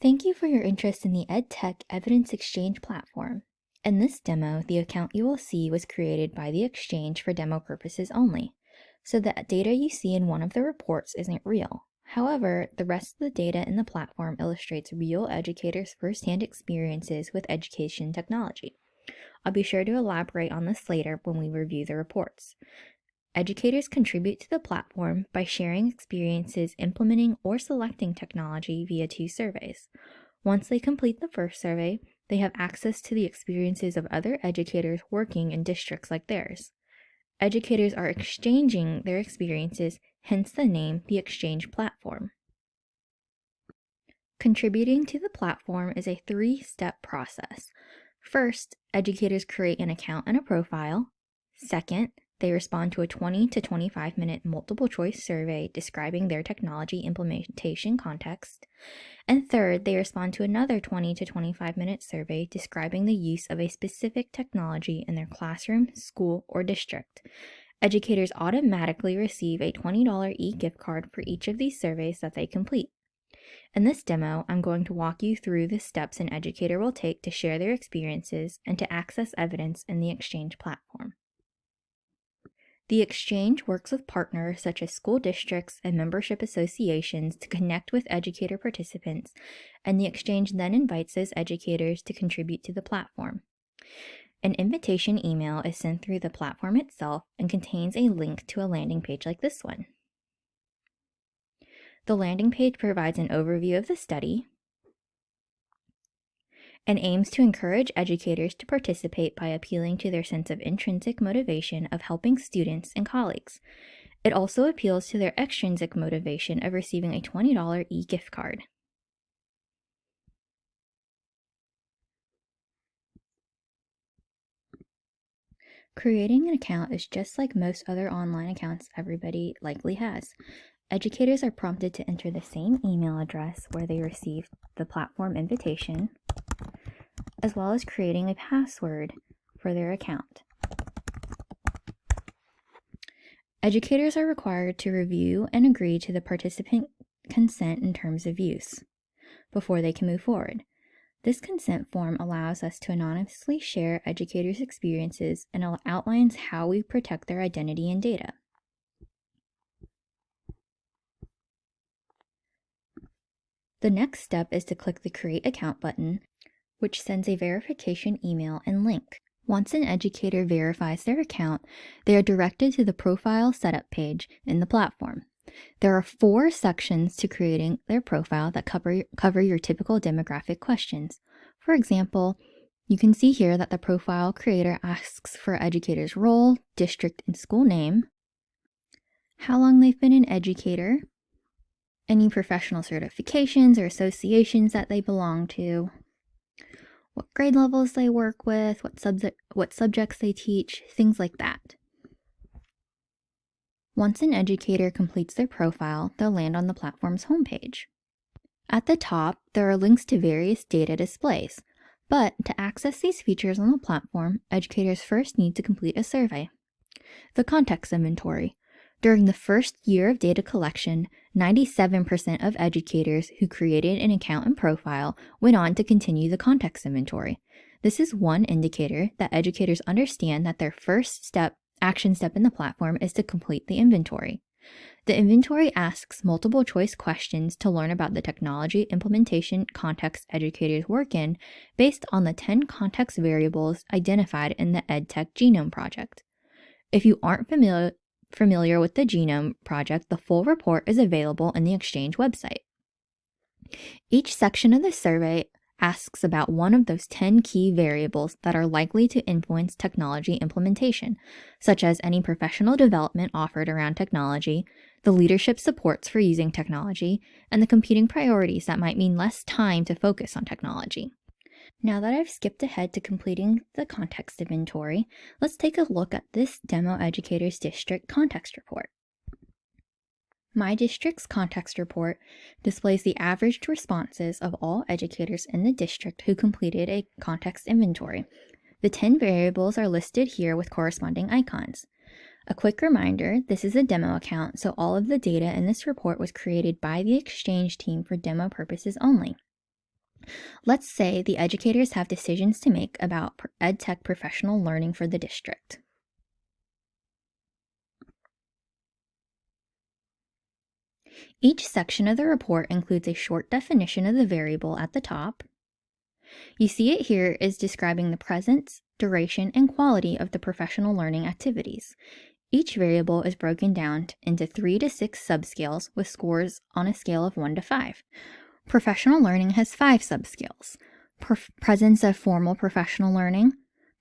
Thank you for your interest in the EdTech Evidence Exchange Platform. In this demo, the account you will see was created by the Exchange for demo purposes only, so the data you see in one of the reports isn't real. However, the rest of the data in the platform illustrates real educators' first-hand experiences with education technology. I'll be sure to elaborate on this later when we review the reports. Educators contribute to the platform by sharing experiences implementing or selecting technology via 2 surveys. Once they complete the first survey, they have access to the experiences of other educators working in districts like theirs. Educators are exchanging their experiences, hence the name, the Exchange Platform. Contributing to the platform is a 3-step process. First, educators create an account and a profile. Second, they respond to a 20 to 25-minute multiple-choice survey describing their technology implementation context. And third, they respond to another 20 to 25-minute survey describing the use of a specific technology in their classroom, school, or district. Educators automatically receive a $20 e-gift card for each of these surveys that they complete. In this demo, I'm going to walk you through the steps an educator will take to share their experiences and to access evidence in the Exchange platform. The Exchange works with partners such as school districts and membership associations to connect with educator participants, and the Exchange then invites those educators to contribute to the platform. An invitation email is sent through the platform itself and contains a link to a landing page like this one. The landing page provides an overview of the study and aims to encourage educators to participate by appealing to their sense of intrinsic motivation of helping students and colleagues. It also appeals to their extrinsic motivation of receiving a $20 e-gift card. Creating an account is just like most other online accounts everybody likely has. Educators are prompted to enter the same email address where they received the platform invitation, as well as creating a password for their account. Educators are required to review and agree to the participant consent and terms of use before they can move forward. This consent form allows us to anonymously share educators' experiences and outlines how we protect their identity and data. The next step is to click the Create Account button, which sends a verification email and link. Once an educator verifies their account, they are directed to the Profile Setup page in the platform. There are 4 sections to creating their profile that cover your typical demographic questions. For example, you can see here that the profile creator asks for educator's role, district, and school name, how long they've been an educator, any professional certifications or associations that they belong to, what grade levels they work with, what subjects they teach, things like that. Once an educator completes their profile, they'll land on the platform's homepage. At the top, there are links to various data displays, but to access these features on the platform, educators first need to complete a survey. The context inventory. During the first year of data collection, 97% of educators who created an account and profile went on to continue the context inventory. This is one indicator that educators understand that their first action step in the platform is to complete the inventory. The inventory asks multiple choice questions to learn about the technology implementation context educators work in based on the 10 context variables identified in the EdTech Genome Project. If you aren't familiar with the Genome Project, the full report is available in the Exchange website. Each section of the survey asks about one of those 10 key variables that are likely to influence technology implementation, such as any professional development offered around technology, the leadership supports for using technology, and the competing priorities that might mean less time to focus on technology. Now that I've skipped ahead to completing the context inventory, let's take a look at this demo educator's district context report. My district's context report displays the averaged responses of all educators in the district who completed a context inventory. The 10 variables are listed here with corresponding icons. A quick reminder, this is a demo account, so all of the data in this report was created by the Exchange team for demo purposes only. Let's say the educators have decisions to make about EdTech professional learning for the district. Each section of the report includes a short definition of the variable at the top. You see it here is describing the presence, duration, and quality of the professional learning activities. Each variable is broken down into 3 to 6 subscales with scores on a scale of 1 to 5. Professional learning has 5 subscales: presence of formal professional learning,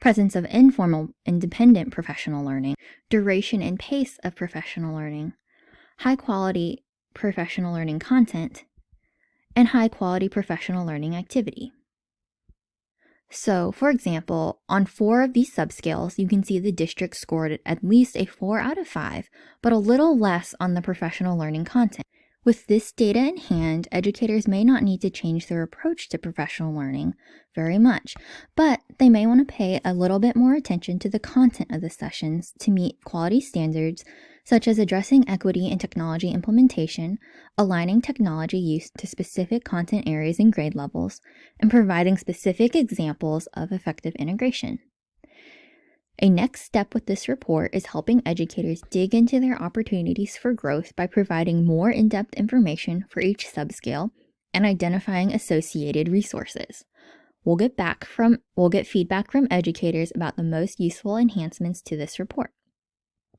presence of informal independent professional learning, duration and pace of professional learning, high quality professional learning content, and high quality professional learning activity. So, for example, on 4 of these subscales, you can see the district scored at least a 4 out of 5, but a little less on the professional learning content. With this data in hand, educators may not need to change their approach to professional learning very much, but they may want to pay a little bit more attention to the content of the sessions to meet quality standards, such as addressing equity in technology implementation, aligning technology use to specific content areas and grade levels, and providing specific examples of effective integration. A next step with this report is helping educators dig into their opportunities for growth by providing more in-depth information for each subscale and identifying associated resources. We'll get feedback from educators about the most useful enhancements to this report.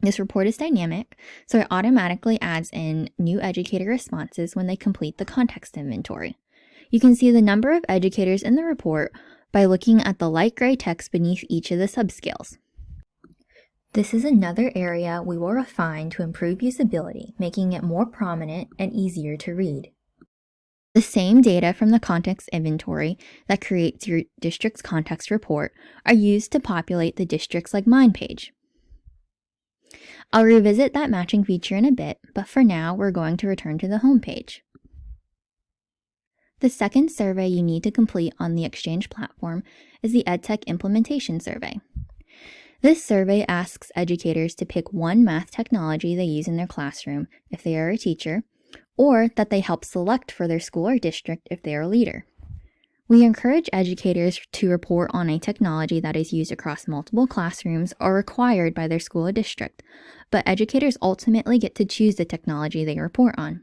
This report is dynamic, so it automatically adds in new educator responses when they complete the context inventory. You can see the number of educators in the report by looking at the light gray text beneath each of the subscales. This is another area we will refine to improve usability, making it more prominent and easier to read. The same data from the context inventory that creates your district's context report are used to populate the Districts Like Mine page. I'll revisit that matching feature in a bit, but for now we're going to return to the home page. The second survey you need to complete on the Exchange platform is the EdTech Implementation Survey. This survey asks educators to pick one math technology they use in their classroom if they are a teacher, or that they help select for their school or district if they are a leader. We encourage educators to report on a technology that is used across multiple classrooms or required by their school or district, but educators ultimately get to choose the technology they report on.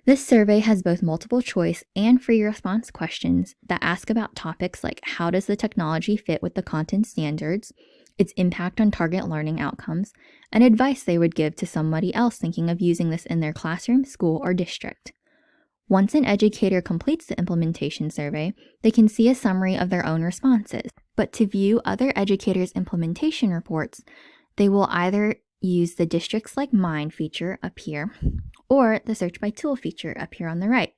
This survey has both multiple choice and free response questions that ask about topics like how does the technology fit with the content standards, its impact on target learning outcomes, and advice they would give to somebody else thinking of using this in their classroom, school, or district. Once an educator completes the implementation survey, they can see a summary of their own responses. But to view other educators' implementation reports, they will either use the Districts Like Mine feature up here, or the Search by Tool feature up here on the right.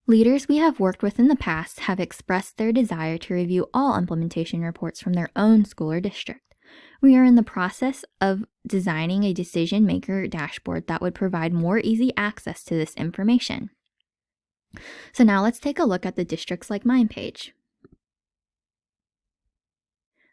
Leaders we have worked with in the past have expressed their desire to review all implementation reports from their own school or district. We are in the process of designing a decision maker dashboard that would provide more easy access to this information. So now let's take a look at the Districts Like Mine page.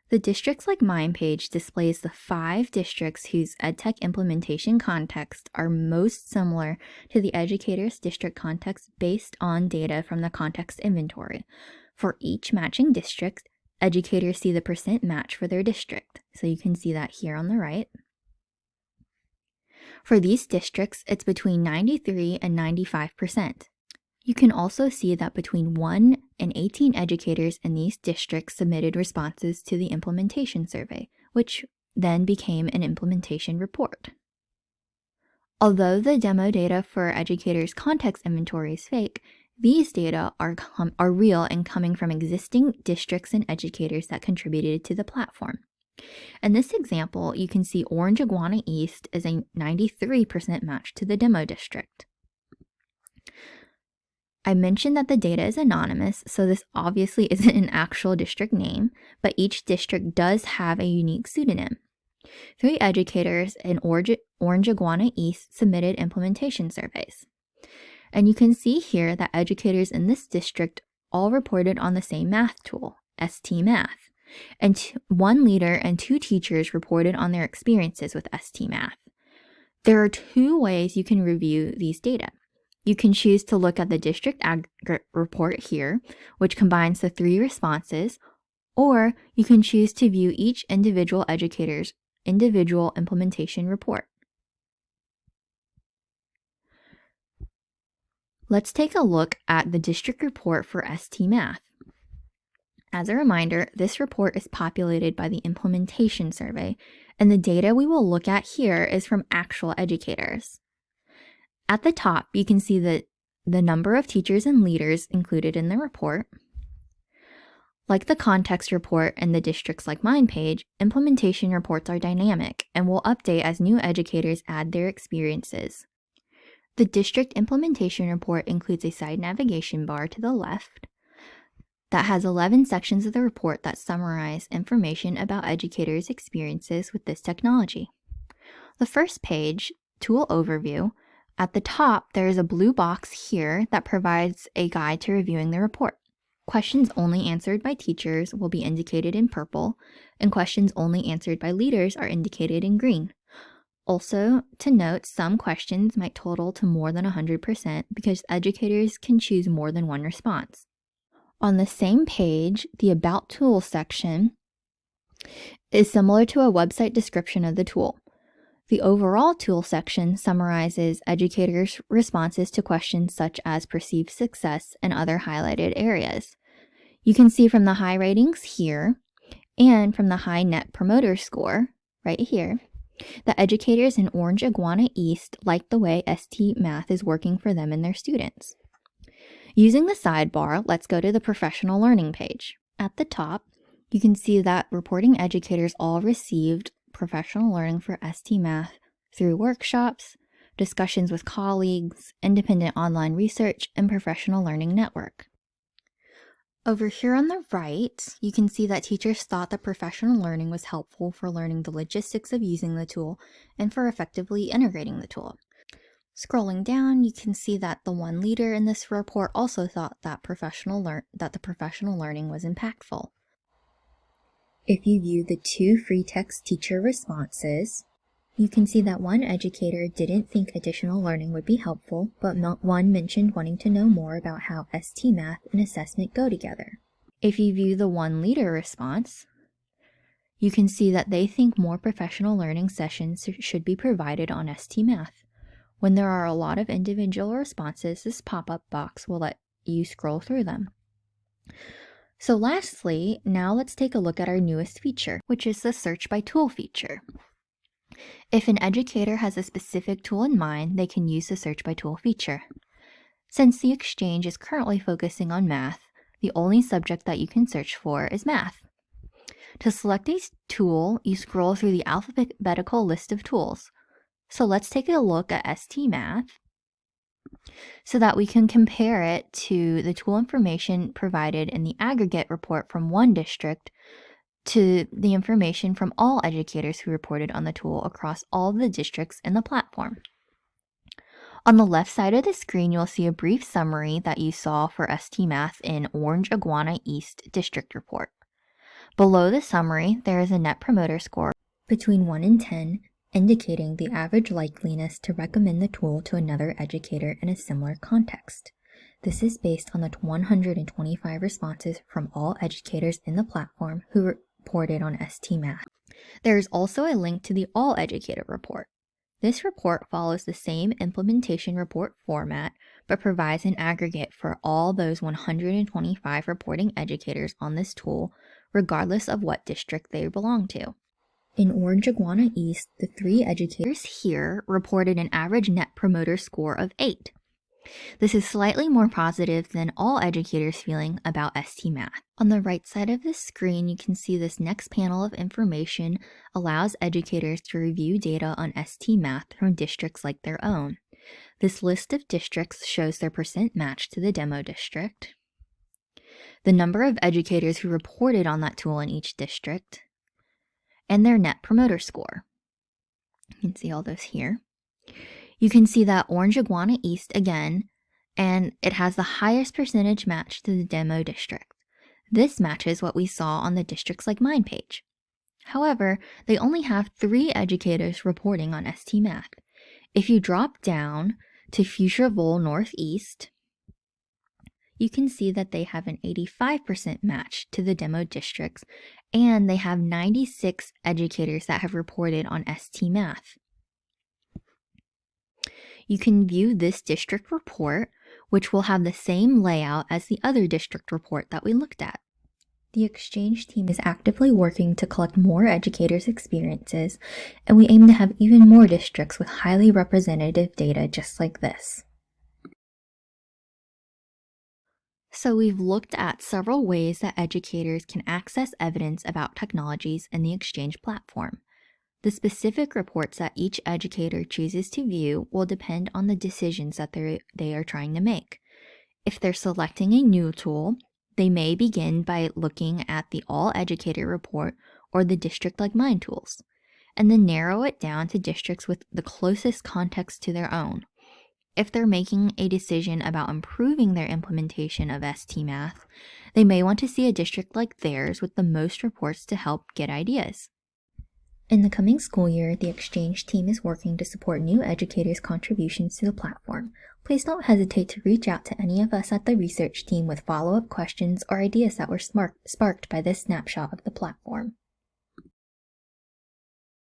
The Districts Like Mine page displays the 5 districts whose EdTech implementation context are most similar to the educator's district context based on data from the context inventory. For each matching district, educators see the % match for their district. So you can see that here on the right. For these districts, it's between 93 and 95%. You can also see that between 1 and 18 educators in these districts submitted responses to the implementation survey, which then became an implementation report. Although the demo data for educators' context inventory is fake, these data are real and coming from existing districts and educators that contributed to the platform. In this example, you can see Orange Iguana East is a 93% match to the demo district. I mentioned that the data is anonymous, so this obviously isn't an actual district name, but each district does have a unique pseudonym. 3 educators in Orange Iguana East submitted implementation surveys. And you can see here that educators in this district all reported on the same math tool, ST-Math, and 1 leader and 2 teachers reported on their experiences with ST-Math. There are 2 ways you can review these data. you can choose to look at the district aggregate report here, which combines the 3 responses, or you can choose to view each individual educator's individual implementation report. Let's take a look at the district report for ST Math. As a reminder, this report is populated by the implementation survey, and the data we will look at here is from actual educators. At the top, you can see the number of teachers and leaders included in the report. Like the context report and the Districts Like Mine page, implementation reports are dynamic and will update as new educators add their experiences. The district implementation report includes a side navigation bar to the left that has 11 sections of the report that summarize information about educators' experiences with this technology. The first page, Tool Overview, at the top there is a blue box here that provides a guide to reviewing the report. Questions only answered by teachers will be indicated in purple, and questions only answered by leaders are indicated in green. Also, to note, some questions might total to more than 100% because educators can choose more than one response. On the same page, the About Tool section is similar to a website description of the tool. The overall tool section summarizes educators' responses to questions such as perceived success and other highlighted areas. You can see from the high ratings here and from the high Net Promoter Score right here that educators in Orange Iguana East like the way ST Math is working for them and their students. Using the sidebar, let's go to the professional learning page. At the top, you can see that reporting educators all received professional learning for ST Math through workshops, discussions with colleagues, independent online research, and professional learning network. Over here on the right, you can see that teachers thought that professional learning was helpful for learning the logistics of using the tool and for effectively integrating the tool. Scrolling down, you can see that the one leader in this report also thought that the professional learning was impactful. If you view the 2 free text teacher responses, you can see that one educator didn't think additional learning would be helpful, but one mentioned wanting to know more about how ST Math and assessment go together. If you view the one leader response, you can see that they think more professional learning sessions should be provided on ST Math. When there are a lot of individual responses, this pop-up box will let you scroll through them. So lastly, now let's take a look at our newest feature, which is the Search by Tool feature. If an educator has a specific tool in mind, they can use the Search by Tool feature. Since the Exchange is currently focusing on math, the only subject that you can search for is math. To select a tool, you scroll through the alphabetical list of tools. So let's take a look at ST Math so that we can compare it to the tool information provided in the aggregate report from one district to the information from all educators who reported on the tool across all the districts in the platform. On the left side of the screen, you'll see a brief summary that you saw for ST Math in Orange Iguana East District Report. Below the summary, there is a Net Promoter Score between 1 and 10, indicating the average likeliness to recommend the tool to another educator in a similar context. This is based on the 125 responses from all educators in the platform who reported on ST Math. There is also a link to the All Educator report. This report follows the same implementation report format, but provides an aggregate for all those 125 reporting educators on this tool, regardless of what district they belong to. In Orange Iguana East, the 3 educators here reported an average Net Promoter Score of 8. This is slightly more positive than all educators feeling about ST Math. On the right side of the screen, you can see this next panel of information allows educators to review data on ST Math from districts like their own. This list of districts shows their percent match to the demo district, the number of educators who reported on that tool in each district, and their Net Promoter Score. You can see all those here. You can see that Orange Iguana East again, and it has the highest percentage match to the demo district. This matches what we saw on the Districts Like Mine page. However, they only have 3 educators reporting on ST Math. If you drop down to Futureville Northeast, you can see that they have an 85% match to the demo districts, and they have 96 educators that have reported on ST Math. You can view this district report, which will have the same layout as the other district report that we looked at. The Exchange team is actively working to collect more educators' experiences, and we aim to have even more districts with highly representative data just like this. So we've looked at several ways that educators can access evidence about technologies in the Exchange platform. The specific reports that each educator chooses to view will depend on the decisions that they are trying to make. If they're selecting a new tool, they may begin by looking at the All Educator report or the District Like Mine tools, and then narrow it down to districts with the closest context to their own. If they're making a decision about improving their implementation of ST Math, they may want to see a district like theirs with the most reports to help get ideas. In the coming school year, the Exchange team is working to support new educators' contributions to the platform. Please don't hesitate to reach out to any of us at the research team with follow-up questions or ideas that were sparked by this snapshot of the platform.